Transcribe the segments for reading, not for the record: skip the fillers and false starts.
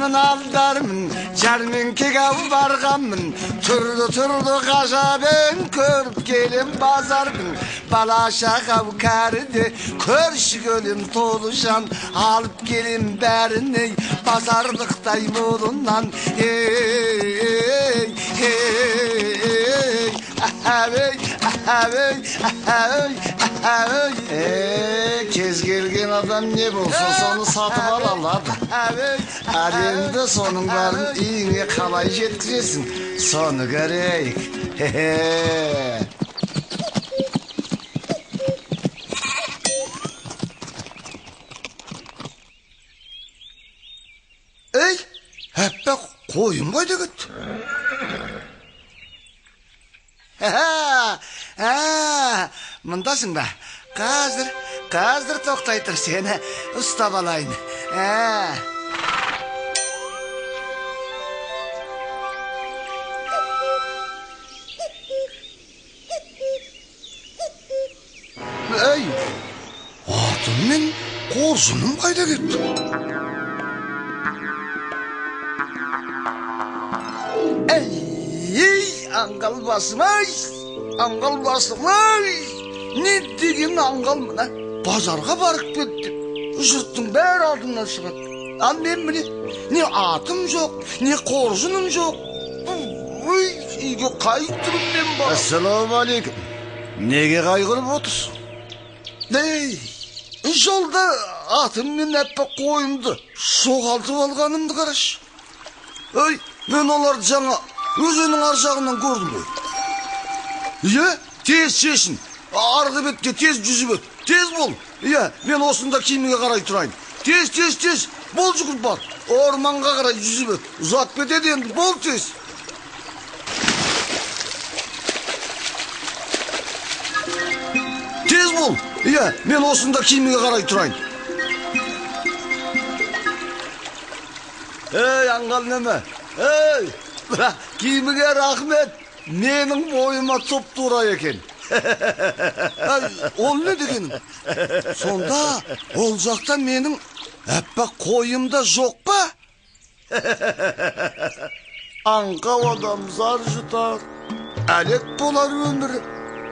aldarmın Jәрмеңкеге барғанмын Түрлі ғажабын көріп келем базармын Бала шаға кәріде көрші көлем толы жан Алып келем бәріне базарлықтай молынан Kez gelgen adam ne bolsa sonu satıp aladı. Әлемді соның бәрін үйіңе қалай жеткізесің? Соны көрейік. Ей, әппе қойым қайда кетті? Мұндасың ба? Қазір тоқтай тұр сені ұстап алайын. Ей, атым мен қоржыным қайда кетті? Ей, аңғал басым ай! Не деген аңғал мұна? Базарға барып кетті. Жұрттың бәрі алдынан шығады. Ал мен міне, не атым жоқ, не қоржыным жоқ. Үйге қайтырым мен бар. Ассаламалейкум. Неге қайғырып отырсың? Ей, жолда атым мен әппе қойымды жоғалтып алғанымды қарашы. Ей, мен оларды жаңа өзеннің ар жағынан көрдім ғой. Тез шешін. Арғы бетке тез жүзіп өт. Тез бол. Мен осында киімге қарай тұрайын. Тез. Бол жүгіріп бар. Орманға қарай жүзіп өт. Ұзап кетеді енді. Бол тез. Тез бол. Мен осында киімге қарай тұрайын. Ей, аңғал неме? Ей, киімге рахмет. Менің бойыма топ-тура екен. Ол не дегенім? Сонда ол жақта менің әппақ қойымда жоқ па? Аңқау адам зар жұтар, әлек болар өмірі,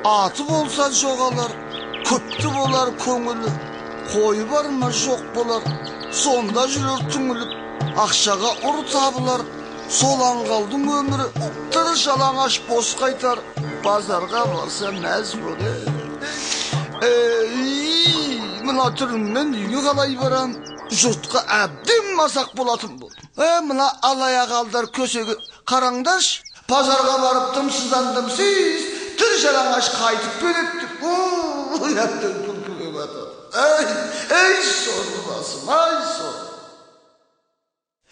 аты болса жоғалар, күпті болар көңілі, қойы бар ма жоқ болар, сонда жүрер түңіліп, ақшаға ұр табылар, сол аңғалдың өмірі, тырыш алаңаш бос қайтар, базарға барса мәз болар. Мына түріңмен үйге қалай барам? Жұртқа әбден масақ болатын бұл. Мына алаяқ алдар көсеге қараңдарш, базарға барып тымсыздандым сіз, тырыш алаңаш қайтып береттік. Әбден күлкіге батыр. Ей, сорлы басым, ай сорлы.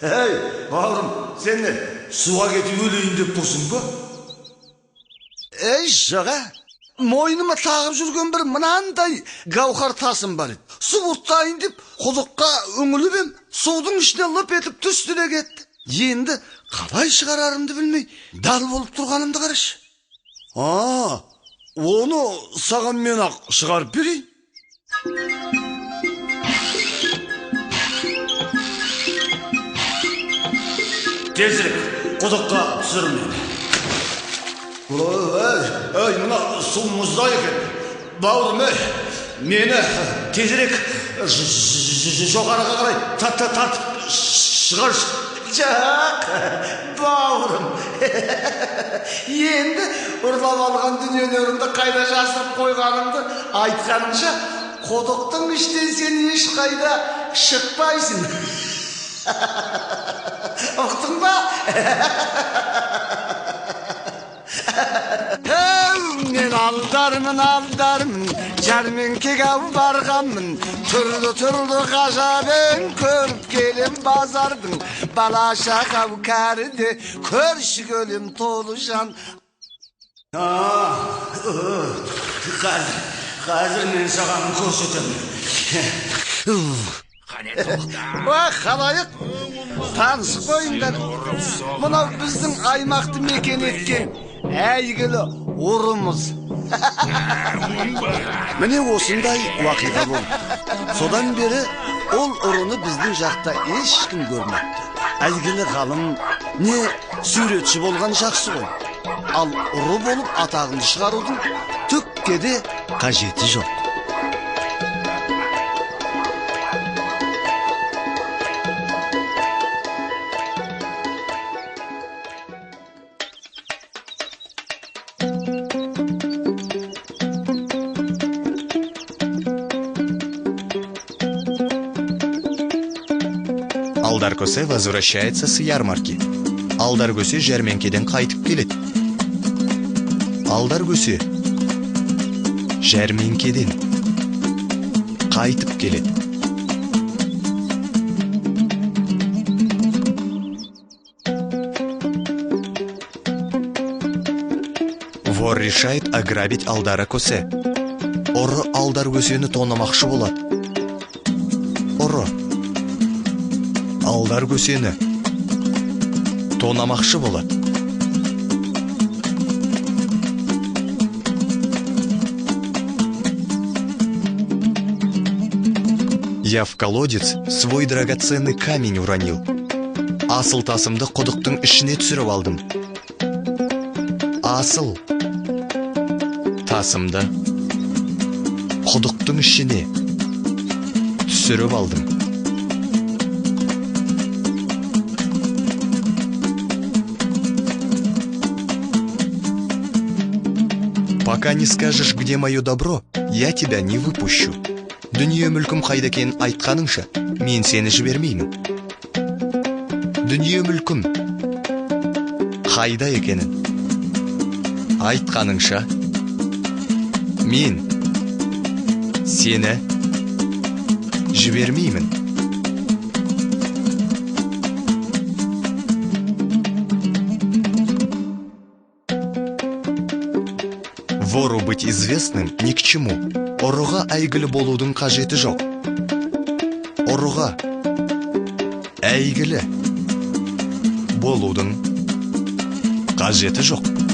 Ей, бауырым, сен не, суға кетіп өлейін деп тұрсың ба? Ей, жаға, мойныма тағып жүрген бір мынандай гауһар тасым бар еді. Су ұрттайын деп, құдыққа үңіліп ем, судың ішіне лып етіп түсті де кетті. Енді қалай шығарарымды білмей, дал болып тұрғанымды қарашы. Оны саған мен ақ шығарып берейін. Тезірек, құдыққа түсірмейді. Ей, мына су мұзда екен. Бауырым, мені тезірек жоғарыға қарай тартып шығаршы. Жақ, бауырым. Енді ұрлап алған дүниелеріңді қайда жасырып қойғаныңды айтқаныңша, құдықтың іштен сен ешқайда шықпайсың. Ұқтың ба? Мен алдармын, жәрмеңкеге барғанмын, түрлі ғажабын көріп келем базардың, бала шаға кәріде көрші көлем толы жан. Қазір мен саған көрсетемін. Қалайық, танысып қойыңдар. Мынау біздің аймақты мекен еткен әйгілі ұрымыз. Міне осындай уақиға болды. Содан бері Ол ұрыны біздің жақта ешкім көрмепті. Әйгілі ғалым не суретші болған жақсы ғой. Ал ұры болып атағын шығарудың түкке де қажеті жоқ. Алдаркөсе возвращается с ярмарки. Алдаркөсе жәрмеңкеден қайтып келеді. Алдаркөсе жәрмеңкеден қайтып келеді. Вор решает ограбить Алдаркөсе. Ұры Алдаркөсені тонамақшы болады. Ұры Алдаркөсені тонамақшы болады. Я в колодец свой драгоценный камень уронил. Асыл тасымды құдықтың ішіне түсіріп алдым. Асыл тасымды құдықтың ішіне түсіріп алдым. Пока не скажешь, где мое добро, я тебя не выпущу. Дүние мүлкім қайда екенін айтқаныңша, мен сені жібермеймін. Дүние мүлкім қайда екенін айтқаныңша, мен сені жібермеймін. Вору быть известным ни к чему. Ұрыға әйгілі болудың қажеті жоқ. Ұрыға әйгілі болудың қажеті жоқ.